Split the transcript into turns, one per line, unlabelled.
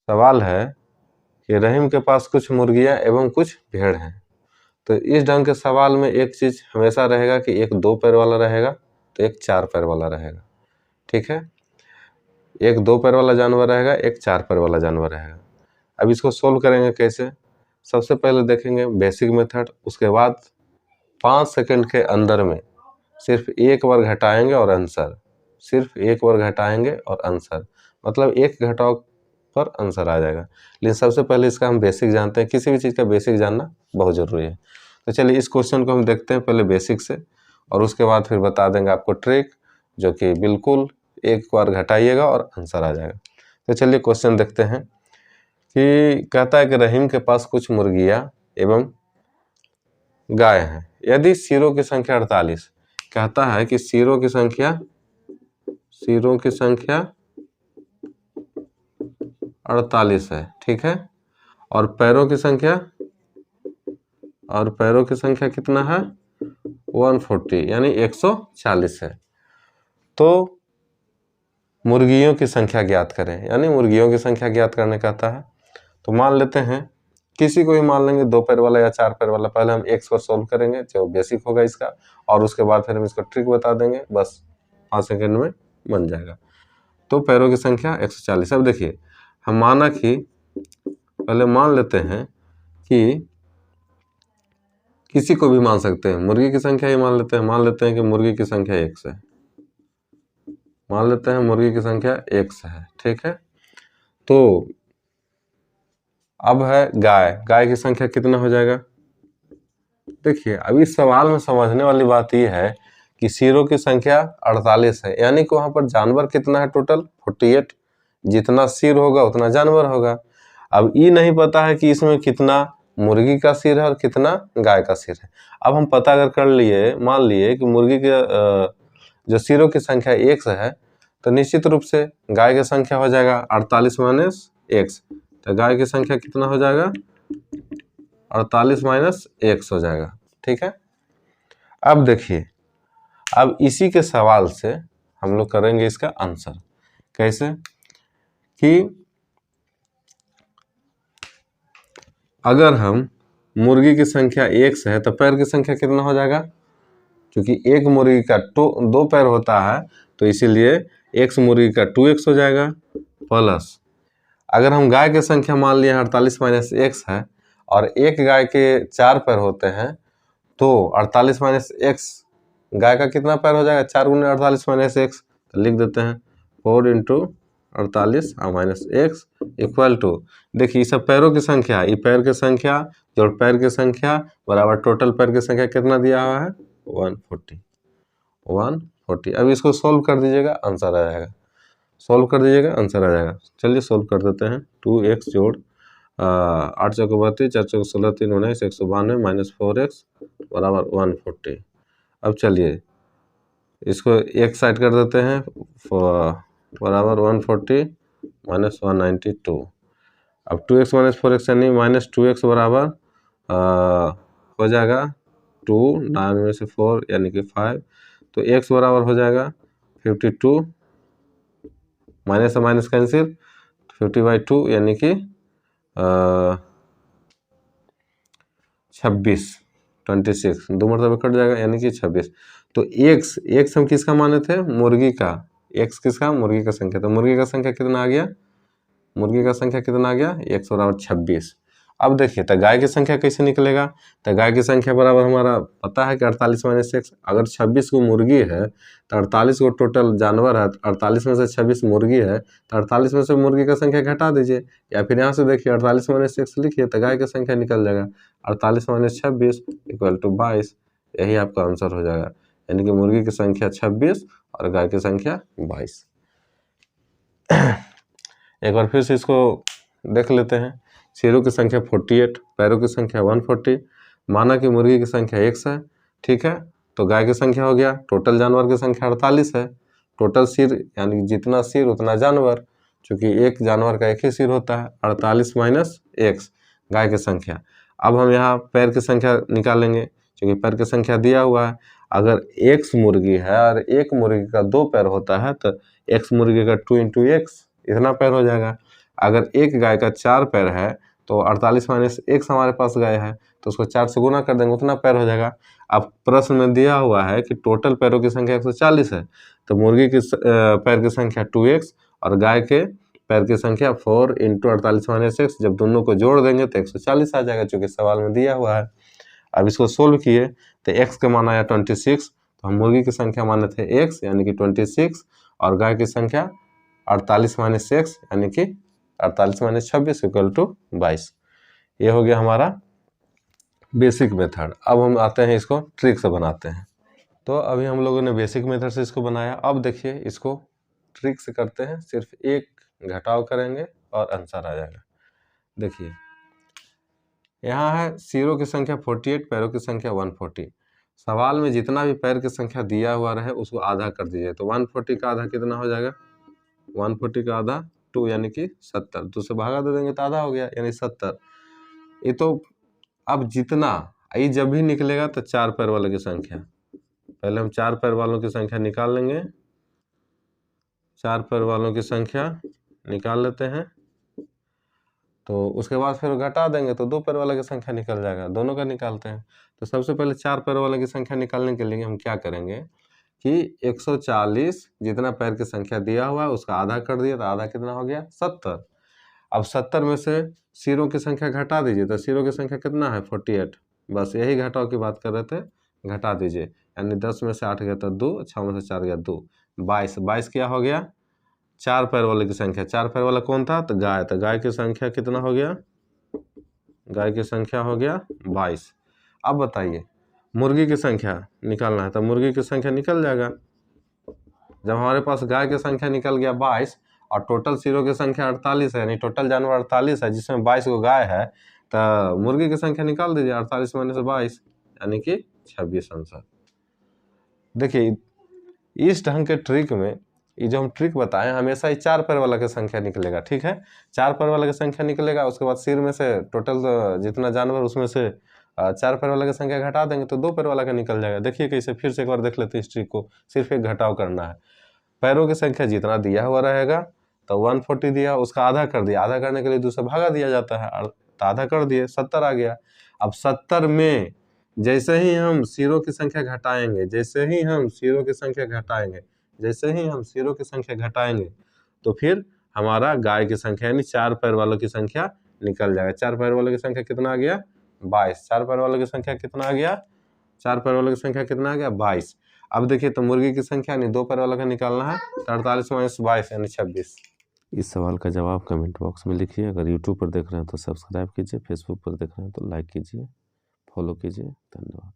सवाल है कि रहीम के पास कुछ मुर्गियां एवं कुछ भेड़ हैं। तो इस ढंग के सवाल में एक चीज हमेशा रहेगा कि एक 2 पैर वाला रहेगा तो एक 4 पैर वाला रहेगा। ठीक है, एक 2 पैर वाला जानवर रहेगा, एक 4 पैर वाला जानवर रहेगा। अब इसको सोल्व करेंगे कैसे? सबसे पहले देखेंगे बेसिक मेथड, उसके बाद 5 सेकंड के अंदर में सिर्फ एक बार घटाएंगे और आंसर, सिर्फ एक बार घटाएंगे और आंसर, मतलब एक घटाव पर आंसर आ जाएगा। लेकिन सबसे पहले इसका हम बेसिक जानते हैं, किसी भी चीज़ का बेसिक जानना बहुत ज़रूरी है। तो चलिए इस क्वेश्चन को हम देखते हैं पहले बेसिक से, और उसके बाद फिर बता देंगे आपको ट्रिक, जो कि बिल्कुल एक बार घटाइएगा और आंसर आ जाएगा। तो चलिए क्वेश्चन देखते हैं कि कहता है कि रहीम के पास कुछ मुर्गियाँ एवं गाय हैं। यदि सिरों की संख्या 48, कहता है कि सिरों की संख्या 48 है, ठीक है, और पैरों की संख्या कितना है? 140 यानी 140 है। तो मुर्गियों की संख्या ज्ञात करें, यानी मुर्गियों की संख्या ज्ञात करने कहता है। तो मान लेते हैं, किसी को भी मान लेंगे 2 पैर वाला या 4 पैर वाला। पहले हम एक्स पर सोल्व करेंगे जो बेसिक होगा इसका, और उसके बाद फिर हम इसको ट्रिक बता देंगे, बस 5 सेकंड में बन जाएगा। तो पैरों की संख्या 140। अब देखिए, हम माना कि पहले मान लेते हैं कि किसी को भी मान सकते हैं, मुर्गी की संख्या ही मान लेते हैं कि मुर्गी की संख्या 1 है, मान लेते हैं मुर्गी की संख्या 1 है, ठीक है। तो अब है गाय की संख्या कितना हो जाएगा? देखिए, अभी इस सवाल में समझने वाली बात यह है कि सिरों की संख्या 48 है, यानी कि वहां पर जानवर कितना है? टोटल 48। जितना सिर होगा उतना जानवर होगा। अब ये नहीं पता है कि इसमें कितना मुर्गी का सिर है और कितना गाय का सिर है। अब हम पता अगर कर लिए, मान लिए कि मुर्गी के जो सिरों की संख्या 1 है, तो निश्चित रूप से गाय की संख्या हो जाएगा 48 माइनस 1। तो गाय की संख्या कितना हो जाएगा? 48 माइनस 1 हो जाएगा, ठीक है। अब देखिए, अब इसी के सवाल से हम लोग करेंगे इसका आंसर। कैसे? कि अगर हम मुर्गी की संख्या 1 है तो पैर की संख्या कितना हो जाएगा? क्योंकि एक मुर्गी का 2 पैर होता है, तो इसीलिए x मुर्गी का 2x हो जाएगा, प्लस अगर हम गाय की संख्या मान लिए 48 माइनस 1 है, और एक गाय के 4 पैर होते हैं, तो 48 माइनस 1 गाय का कितना पैर हो जाएगा? 4 गुने 48 माइनस 1, तो लिख देते हैं 4 इंटू 48 माइनस 1 इक्वल टू, देखिए ये सब पैरों की संख्या, ये पैर की संख्या जोड़ पैर की संख्या बराबर टोटल पैर की संख्या कितना दिया हुआ है? 140। अब इसको सोल्व कर दीजिएगा, आंसर आ जाएगा। सोल्व कर दीजिएगा, आंसर आ जाएगा। चलिए सोल्व कर देते हैं। 2x जोड़ 8 चौको 32, 4 चौको 16, 3 19, 192 माइनस 4x बराबर 140। अब चलिए इसको एक साइड कर देते हैं, बराबर 140 माइनस 192। अब 2x माइनस 4x यानी माइनस 2x बराबर हो जाएगा 2, 9 में से 4 यानी कि 5, तो x बराबर हो जाएगा 52, माइनस से माइनस कैंसिल, 50/2 यानी कि 26, 26 दो मरतबा कट जाएगा यानी कि 26। तो x हम किसका माने थे? मुर्गी का। x किसका? मुर्गी का संख्या। तो मुर्गी का संख्या कितना आ गया? मुर्गी का संख्या कितना आ गया? x बराबर 26। अब देखिए, तो गाय की संख्या कैसे निकलेगा? तो गाय की संख्या बराबर हमारा पता है कि 48 माइनस 1। अगर 26 को मुर्गी है तो 48 को टोटल जानवर है, 48 में से 26 मुर्गी है, तो 48 में से मुर्गी का संख्या घटा दीजिए, या फिर यहाँ से देखिए 48 माइनस 1 लिखिए तो गाय की संख्या निकल जाएगा। 48 माइनस 26 इक्वल टू 22, यही आपका आंसर हो जाएगा। यानी कि मुर्गी की संख्या 26 और गाय की संख्या 22। एक बार फिर से इसको देख लेते हैं। सिरों की संख्या 48, पैरों की संख्या 140, माना कि मुर्गी की संख्या 1 है, ठीक है। तो गाय की संख्या हो गया, टोटल जानवर की संख्या 48 है, टोटल सिर यानी जितना सिर उतना जानवर, क्योंकि एक जानवर का एक ही सिर होता है। 48 माइनस 1 गाय की संख्या। अब हम यहाँ पैर की संख्या निकालेंगे, क्योंकि पैर की संख्या दिया हुआ है। अगर x मुर्गी है और एक मुर्गी का 2 पैर होता है, तो x मुर्गी का 2 इंटू एक्स इतना पैर हो जाएगा। अगर एक गाय का 4 पैर है तो 48 माइनस 1 हमारे पास गाय है, तो उसको 4 से गुना कर देंगे, उतना पैर हो जाएगा। अब प्रश्न में दिया हुआ है कि टोटल पैरों की संख्या 140 है, तो मुर्गी की पैर की संख्या 2x और गाय के पैर की संख्या 4 × 48 माइनस 1, जब दोनों को जोड़ देंगे तो 140 आ जाएगा, चूँकि सवाल में दिया हुआ है। अब इसको सोल्व किए तो x का मान आया 26, तो हम मुर्गी की संख्या माने थे x यानी कि 26 और गाय की संख्या 48 माइनस 6 यानी कि 48 माइनस 26 इक्वल टू 22। ये हो गया हमारा बेसिक मेथड। अब हम आते हैं इसको ट्रिक से बनाते हैं। तो अभी हम लोगों ने बेसिक मेथड से इसको बनाया। अब देखिए इसको ट्रिक से करते हैं, सिर्फ एक घटाव करेंगे और आंसर आ जाएगा। देखिए यहाँ है सिरों की संख्या 48, पैरों की संख्या 140। सवाल में जितना भी पैर की संख्या दिया हुआ रहे उसको आधा कर दीजिए, तो 140 का आधा कितना हो जाएगा, 140 का आधा 2 यानी कि 70, 2 से भागा दे देंगे तो आधा हो गया यानी 70। ये तो अब जितना ये जब भी निकलेगा तो 4 पैर वाले की संख्या, पहले हम 4 पैर वालों की संख्या निकाल लेंगे। 4 पैर वालों की संख्या निकाल लेते हैं, तो उसके बाद फिर घटा देंगे तो 2 पैर वाले की संख्या निकल जाएगा, दोनों का निकालते हैं। तो सबसे पहले 4 पैर वाले की संख्या निकालने के लिए हम क्या करेंगे कि 140 जितना पैर की संख्या दिया हुआ है उसका आधा कर दिया, तो आधा कितना हो गया 70। अब 70 में से सिरों की संख्या घटा दीजिए, तो सिरों की संख्या कितना है 48, बस यही घटाव की बात कर रहे थे, घटा दीजिए, यानी 10 में से 8 गया तो 2, 6 में से 4 गया 2, 22। 22 क्या हो गया 4 पैर वाले की संख्या। 4 पैर वाला कौन था, तो गाय, तो गाय की संख्या कितना हो गया, गाय की संख्या हो गया 22। अब बताइए मुर्गी की संख्या निकालना है, तो मुर्गी की संख्या निकल जाएगा। जब हमारे पास गाय की संख्या निकल गया 22 और टोटल सिरों की संख्या 48 है, यानी टोटल जानवर 48 है जिसमें 22 को गाय है, तो मुर्गी की संख्या निकाल दीजिए 48 माइनस 22 यानी कि 26 आंसर। देखिए इस ढंग के ट्रिक में ये जो हम ट्रिक बताएं हमेशा ही 4 पैर वाला की संख्या निकलेगा, ठीक है। 4 पैर वाला की संख्या निकलेगा, उसके बाद सिर में से टोटल जितना जानवर उसमें से 4 पैर वाला की संख्या घटा देंगे तो 2 पैर वाला का निकल जाएगा। देखिए कैसे, फिर से एक बार देख लेते हैं इस ट्रिक को, सिर्फ एक घटाव करना है। पैरों की संख्या जितना दिया हुआ रहेगा तो 140 दिया, उसका आधा कर दिया, आधा करने के लिए 2 से भागा दिया जाता है, तो आधा कर दिए 70 आ गया। अब 70 में जैसे ही हम सिरों की संख्या घटाएंगे, जैसे ही हम सिरों की संख्या घटाएंगे, जैसे ही हम सिरों की संख्या घटाएंगे तो फिर हमारा गाय की संख्या यानी 4 पैर वालों की संख्या निकल जाएगा। 4 पैर वालों की संख्या कितना आ गया 22। 4 पैर वालों की संख्या कितना आ गया, 4 पैर वालों की संख्या कितना आ गया 22। अब देखिए तो मुर्गी की संख्या यानी 2 पैर वाला का निकालना है, 48 माइनस 22 यानी 26। इस सवाल का जवाब कमेंट बॉक्स में लिखिए। अगर यूट्यूब पर देख रहे हैं तो सब्सक्राइब कीजिए, फेसबुक पर देख रहे हैं तो लाइक कीजिए, फॉलो कीजिए। धन्यवाद।